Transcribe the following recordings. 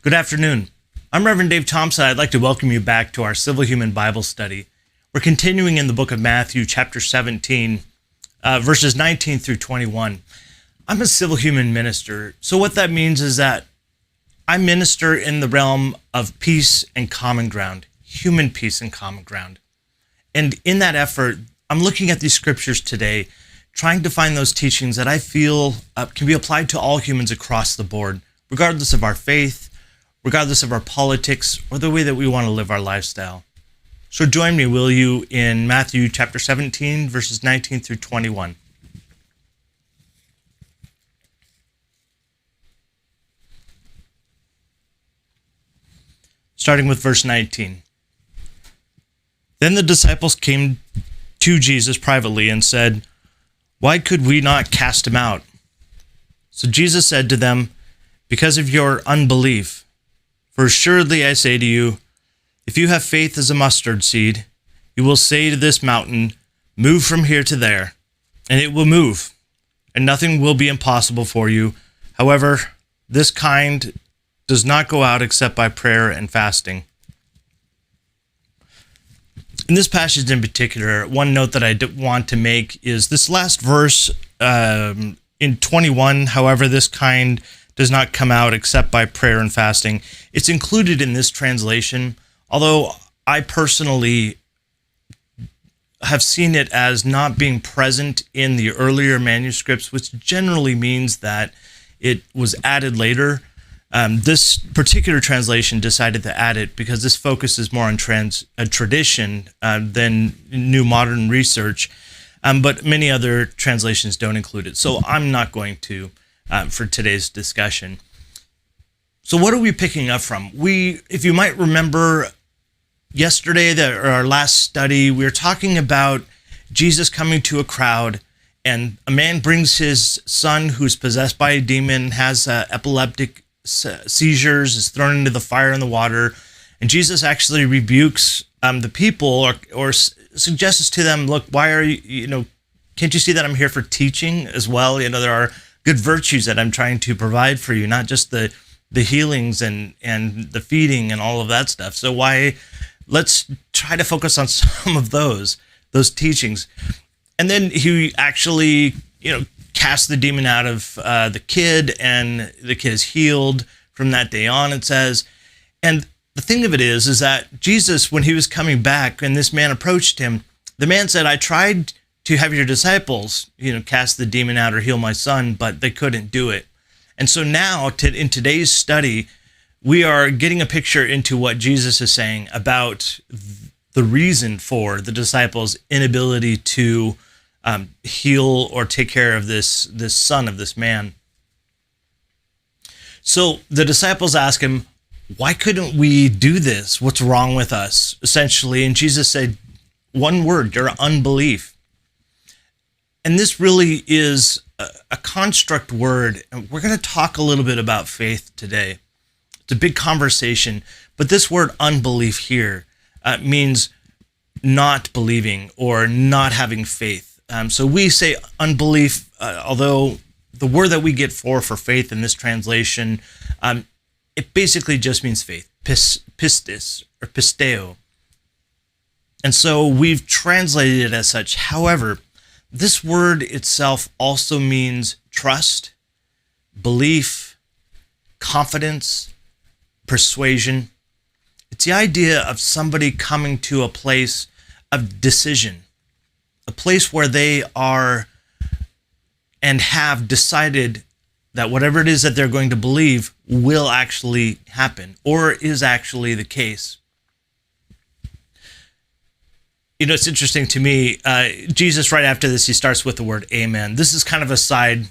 Good afternoon. I'm Rev Dave Thompson. I'd like to welcome you back to our Civil Human Bible study. We're continuing in the book of Matthew, chapter 17, verses 19 through 21. I'm a civil human minister, so what that means is that I minister in the realm of peace and common ground, human peace and common ground. And in that effort, I'm looking at these scriptures today, trying to find those teachings that I feel can be applied to all humans across the board, regardless of our faith, regardless of our politics, or the way that we want to live our lifestyle. So join me, will you, in Matthew chapter 17, verses 19 through 21. Starting with verse 19. Then the disciples came to Jesus privately and said, "Why could we not cast him out?" So Jesus said to them, "Because of your unbelief. For assuredly I say to you, if you have faith as a mustard seed, you will say to this mountain, 'Move from here to there,' and it will move, and nothing will be impossible for you. However, this kind does not go out except by prayer and fasting." In this passage in particular, one note that I want to make is this last verse in 21, however, this kind does not come out except by prayer and fasting. It's included in this translation, although I personally have seen it as not being present in the earlier manuscripts, which generally means that it was added later. This particular translation decided to add it because this focuses more on tradition than new modern research, but many other translations don't include it. So I'm not going to for today's discussion. So what are we picking up from? If you might remember yesterday, our last study, we were talking about Jesus coming to a crowd, and a man brings his son who's possessed by a demon, has epileptic seizures, is thrown into the fire and the water, and Jesus actually rebukes the people or suggests to them, "Look, why are you, can't you see that I'm here for teaching as well? There are good virtues that I'm trying to provide for you, not just the healings and the feeding and all of that stuff. So let's try to focus on some of those teachings." And then he actually, casts the demon out of the kid, and the kid is healed from that day on, it says. And the thing of it is that Jesus, when he was coming back and this man approached him, the man said, "I tried to have your disciples, cast the demon out or heal my son, but they couldn't do it." And so now, in today's study, we are getting a picture into what Jesus is saying about the reason for the disciples' inability to heal or take care of this son of this man. So the disciples ask him, "Why couldn't we do this? What's wrong with us?" Essentially, and Jesus said, one word, your unbelief. And this really is a construct word, and we're going to talk a little bit about faith today. It's a big conversation, but this word unbelief here means not believing or not having faith. So we say unbelief, although the word that we get for faith in this translation, it basically just means faith, pistis or pisteo. And so we've translated it as such. However, this word itself also means trust, belief, confidence, persuasion. It's the idea of somebody coming to a place of decision, a place where they are and have decided that whatever it is that they're going to believe will actually happen or is actually the case. It's interesting to me, Jesus, right after this, he starts with the word amen. This is kind of a side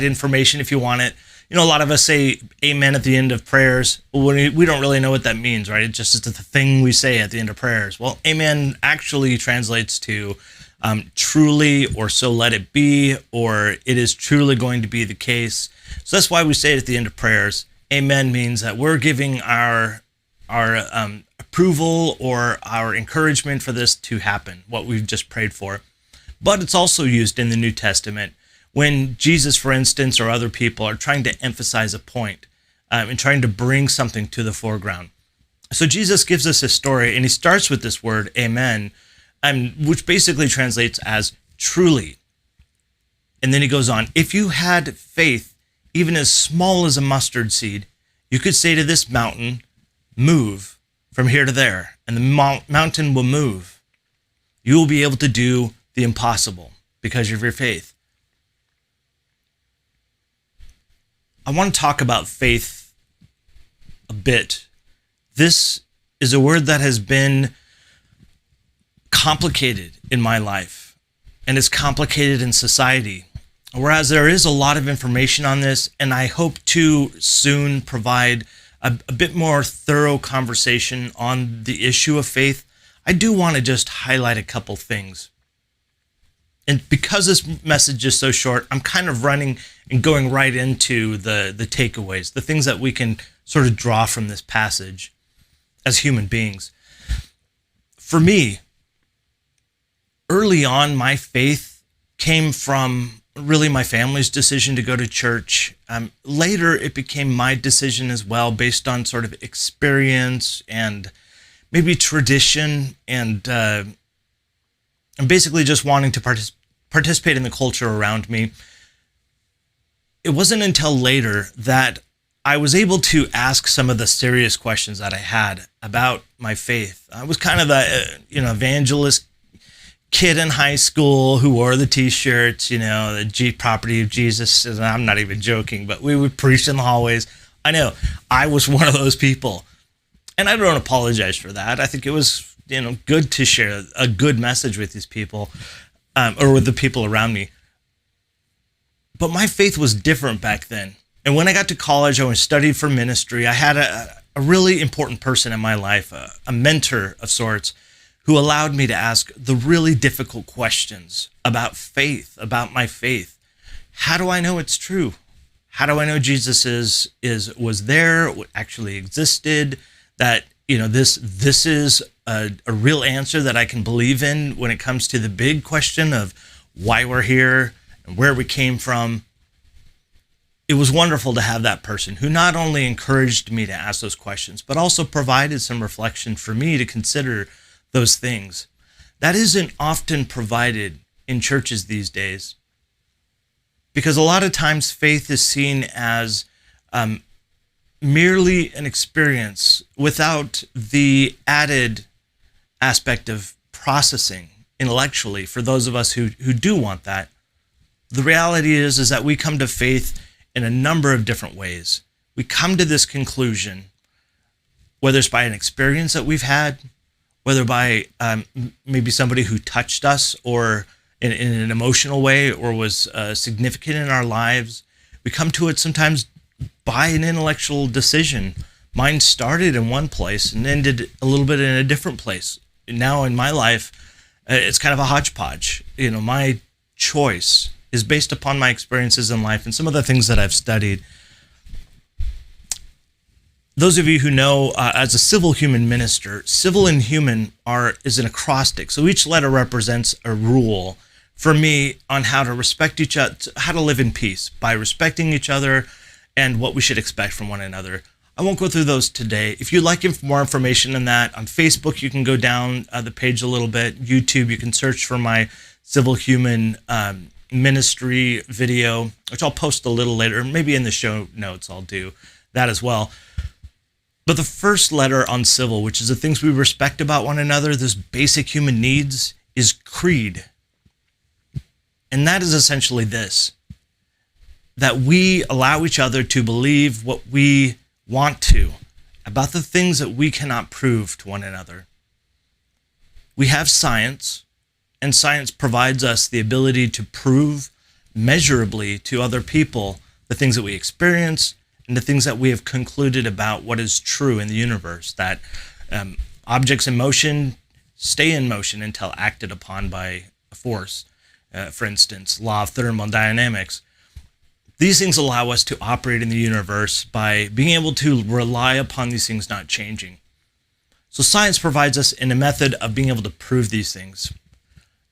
information, if you want it. A lot of us say amen at the end of prayers. We don't really know what that means, right? It's just the thing we say at the end of prayers. Well, amen actually translates to truly, or so let it be, or it is truly going to be the case. So that's why we say it at the end of prayers. Amen means that we're giving our approval or our encouragement for this to happen, what we've just prayed for. But it's also used in the New Testament when Jesus, for instance, or other people are trying to emphasize a point. and trying to bring something to the foreground. So Jesus gives us a story, and he starts with this word, amen, which basically translates as truly. And then he goes on, if you had faith, even as small as a mustard seed, you could say to this mountain, move from here to there, and the mountain will move. You will be able to do the impossible because of your faith. I want to talk about faith a bit. This is a word that has been complicated in my life, and it's complicated in society. Whereas there is a lot of information on this, and I hope to soon provide a bit more thorough conversation on the issue of faith, I do want to just highlight a couple things. And because this message is so short, I'm kind of running and going right into the takeaways, the things that we can sort of draw from this passage as human beings. For me, early on, my faith came from really my family's decision to go to church. Later, it became my decision as well, based on sort of experience and maybe tradition and basically just wanting to participate in the culture around me. It wasn't until later that I was able to ask some of the serious questions that I had about my faith. I was kind of the evangelist kid in high school who wore the t-shirts, the property of Jesus. And I'm not even joking, but we would preach in the hallways. I know I was one of those people, and I don't apologize for that. I think it was, good to share a good message with these people, or with the people around me. But my faith was different back then. And when I got to college, I studied for ministry. I had a really important person in my life, a mentor of sorts, who allowed me to ask the really difficult questions about faith, about my faith. How do I know it's true? How do I know Jesus was there, actually existed, that this is a real answer that I can believe in when it comes to the big question of why we're here and where we came from? It was wonderful to have that person who not only encouraged me to ask those questions, but also provided some reflection for me to consider those things. That isn't often provided in churches these days, because a lot of times faith is seen as merely an experience without the added aspect of processing intellectually for those of us who do want that. The reality is that we come to faith in a number of different ways. We come to this conclusion, whether it's by an experience that we've had, whether by maybe somebody who touched us or in an emotional way or was significant in our lives. We come to it sometimes by an intellectual decision. Mine started in one place and ended a little bit in a different place. Now in my life, it's kind of a hodgepodge. My choice is based upon my experiences in life and some of the things that I've studied. Those of you who know, as a civil human minister, civil and human is an acrostic. So each letter represents a rule for me on how to respect each other, how to live in peace by respecting each other and what we should expect from one another. I won't go through those today. If you'd like more information on that, on Facebook, you can go down the page a little bit. YouTube, you can search for my civil human ministry video, which I'll post a little later. Maybe in the show notes, I'll do that as well. But the first letter on civil, which is the things we respect about one another, those basic human needs, is creed. And that is essentially this, that we allow each other to believe what we want to about the things that we cannot prove to one another. We have science, and science provides us the ability to prove measurably to other people the things that we experience and the things that we have concluded about what is true in the universe, that objects in motion stay in motion until acted upon by a force. For instance, law of thermodynamics. These things allow us to operate in the universe by being able to rely upon these things not changing. So science provides us in a method of being able to prove these things.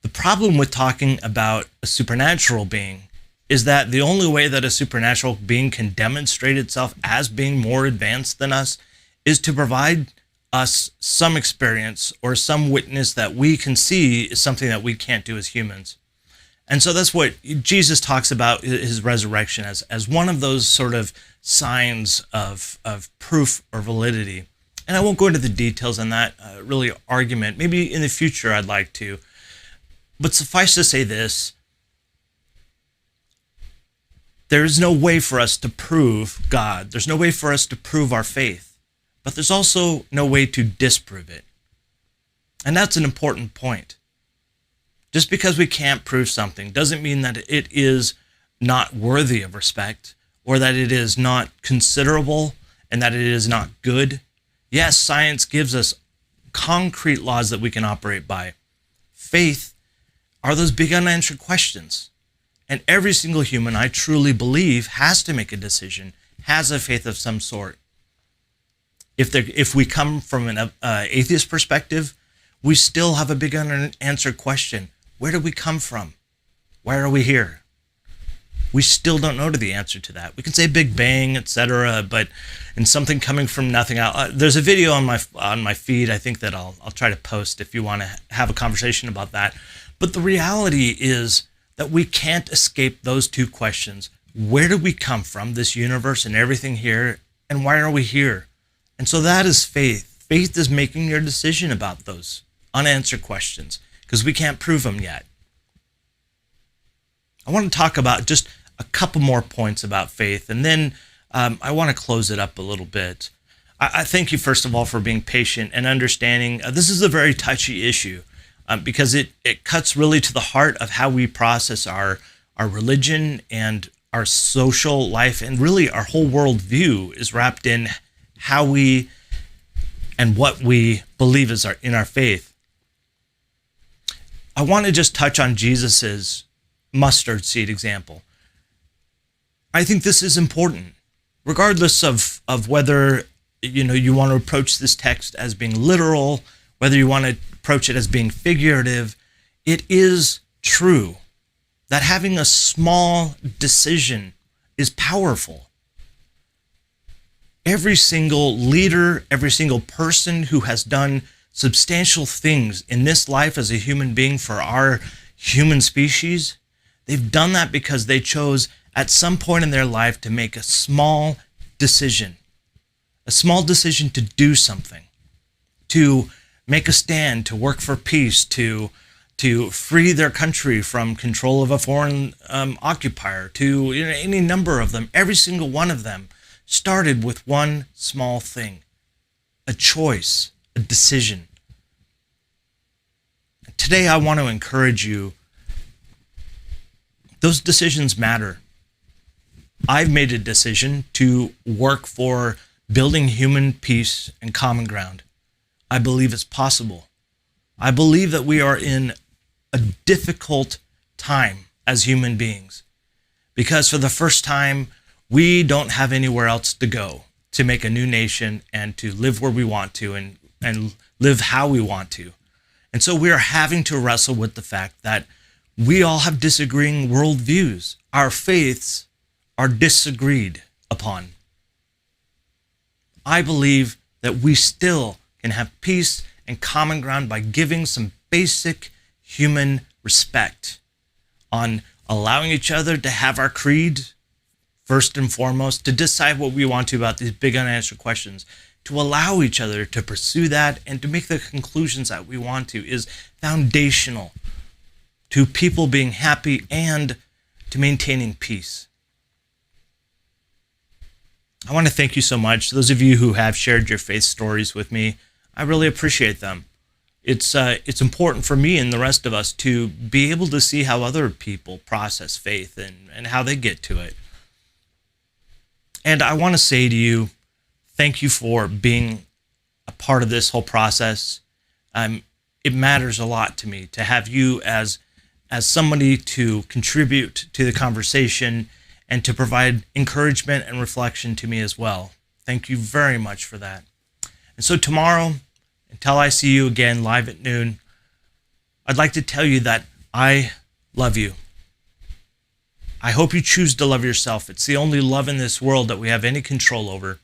The problem with talking about a supernatural being is that the only way that a supernatural being can demonstrate itself as being more advanced than us is to provide us some experience or some witness that we can see is something that we can't do as humans. And so that's what Jesus talks about his resurrection as one of those sort of signs of proof or validity. And I won't go into the details on that really argument. Maybe in the future I'd like to. But suffice to say this, there is no way for us to prove God. There's no way for us to prove our faith. But there's also no way to disprove it. And that's an important point. Just because we can't prove something doesn't mean that it is not worthy of respect or that it is not considerable and that it is not good. Yes, science gives us concrete laws that we can operate by. Faith are those big unanswered questions. And every single human, I truly believe, has to make a decision, has a faith of some sort. If we come from an atheist perspective, we still have a big unanswered question. Where did we come from? Why are we here? We still don't know the answer to that. We can say Big Bang, etc., but in something coming from nothing. There's a video on my feed. I think that I'll try to post if you want to have a conversation about that. But the reality is that we can't escape those two questions. Where did we come from, this universe and everything here, and why are we here? And so that is faith. Faith is making your decision about those unanswered questions because we can't prove them yet. I want to talk about just a couple more points about faith, and then I want to close it up a little bit. I thank you, first of all, for being patient and understanding. This is a very touchy issue because it cuts really to the heart of how we process our religion and our social life, and really our whole worldview is wrapped in how we and what we believe is in our faith. I want to just touch on Jesus's mustard seed example. I think this is important, regardless of whether you want to approach this text as being literal, whether you want to approach it as being figurative. It is true that having a small decision is powerful. Every single leader, every single person who has done substantial things in this life as a human being for our human species, they've done that because they chose at some point in their life to make a small decision to do something, to make a stand, to work for peace, to free their country from control of a foreign occupier, to any number of them. Every single one of them started with one small thing, a choice, a decision. Today, I want to encourage you. Those decisions matter. I've made a decision to work for building human peace and common ground. I believe it's possible. I believe that we are in a difficult time as human beings because for the first time, we don't have anywhere else to go to make a new nation and to live where we want to and live how we want to. And so we are having to wrestle with the fact that we all have disagreeing worldviews. Our faiths are disagreed upon. I believe that we still can have peace and common ground by giving some basic human respect on allowing each other to have our creed, first and foremost, to decide what we want to about these big unanswered questions, to allow each other to pursue that and to make the conclusions that we want to is foundational to people being happy and to maintaining peace. I want to thank you so much. Those of you who have shared your faith stories with me, I really appreciate them. It's important for me and the rest of us to be able to see how other people process faith and how they get to it. And I want to say to you, thank you for being a part of this whole process. It matters a lot to me to have you as somebody to contribute to the conversation and to provide encouragement and reflection to me as well. Thank you very much for that. And so tomorrow, until I see you again live at noon, I'd like to tell you that I love you. I hope you choose to love yourself. It's the only love in this world that we have any control over.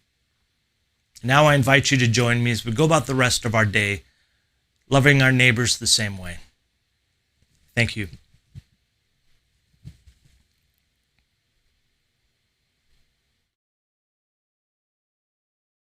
Now I invite you to join me as we go about the rest of our day, loving our neighbors the same way. Thank you.